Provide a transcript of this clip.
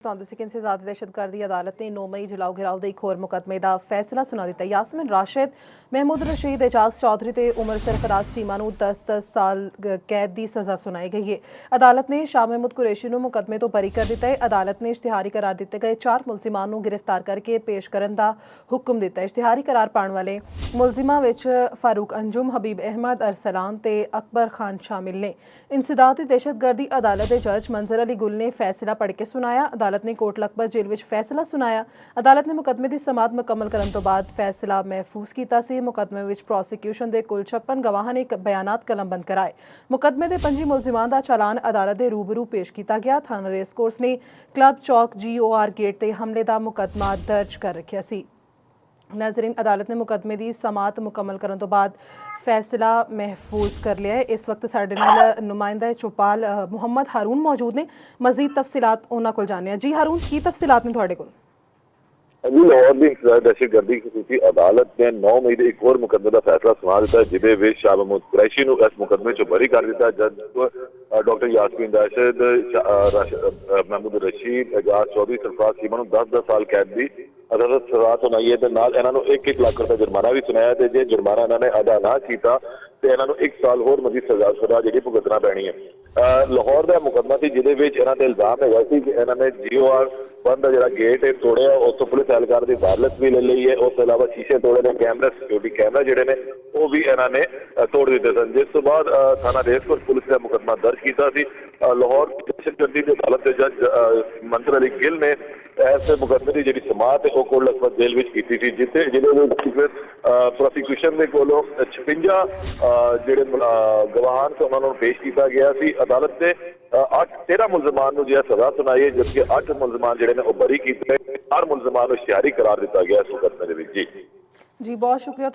इंसदाद दहशतगर्दी अदालत ने 9 मई जलाओ घिराओ के एक होर मुकदमे का फैसला सुना दिता। यासमिन राशिद, महमूद रशीद, एजाज चौधरी ते उमर सरफराज चीमा नूं 10-10 साल कैद की सज़ा सुनाई गई है। अदालत ने शाह महमूद कुरैशी नूं मुकदमे तो बरी कर दिता है। अदालत ने इश्तिहारी करार दिते गए 4 मुलजिमां नूं गिरफ्तार करके पेश करने का हुक्म दिता। इश्तिहारी करार पाने वाले मुलजिमां विच फारूक अंजुम, हबीब अहमद, अरसलान ते अकबर खान शामिल ने। इंसदाद दहशतगर्दी अदालत के जज मंजर अली गुल ने फैसला पढ़ के सुनाया। अदालत ने कोट लखपत जेल में फैसला सुनाया। अदालत ने मुकदमे की समात मुकम्मल करने तो बाद फैसला महफूज किया। मुकदमे में प्रोसिक्यूशन के कुल 56 गवाहां ने बयानात कलमबंद कराए। मुकदमे के 5 मुलजिमां का चालान अदालत के रूबरू पेश किया गया। थाना रेस कोर्स ने क्लब चौक GOR गेट से हमले का मुकदमा दर्ज कर रखा सी। नाज़रीन, अदालत ने मुकदमे की समात मुकम्मल करने तो बाद फैसला महफूज कर लिया है। इस वक्त साडे नाल नुमाइंदा चौपाल मुहम्मद हारून मौजूद ने। मजीद तफसीलात उन्हां कोल जानने। जी हारून, की तफसीलात ने तुहाडे कोल? जी, लाहौर की इंसदाद दहशतगर्दी खसूसी अदालत ने 9 मई के एक और मुकदमे का फैसला सुना दिता, जिदे शाह महमूद कुरैशी नूं इस मुकदमे चों बरी कर दिता। जज डॉक्टर यासमीन राशिद, महमूद रशीद, एजाज चौधरी, सरफराज चीमा नूं 10-10 साल कैद की अदालत सजा सुनाई है। इन्होंने 1-1 लाख रुपए जुर्माना भी सुनाया। जे जुर्माना इन्होंने अदा ना किया तो इन्होंने 1 साल होर मजीद सजा जी भुगतना पैनी है। लाहौर का मुकदमा से जिदे इन्होंने इल्जाम है कि इन्होंने GOR बंद का जो गेट है तोड़िया, उस पुलिस एहलकार की वायरलेस भी ले ली है। उस अलावा शीशे तोड़े ने, कैमरे, सिक्योरिटी कैमरे जोड़े ने वो भी इन्होंने तोड़ दिते सन। जिस तो बाद थाना रेसकोर्स पुलिस ने मुकदमा दर्ज किया। लाहौर दहशतगर्दी की अदालत के जज मंजर अली गिल ने इस मुकदमे की जी समात है वह कोट लखपत जेल में की थी, जिसे जिले प्रोसिक्यूशन के कोलों 56 जोड़े गवाहान से उन्होंने पेश किया गया। अदालत ने 13 मुलजमान को सजा सुनाई है, जबकि 8 मुलजमान जोड़े ने बरी किए। 4 मुलजमान को इश्तिहारी करार दिता गया इस मुकदमे। जी बहुत शुक्रिया।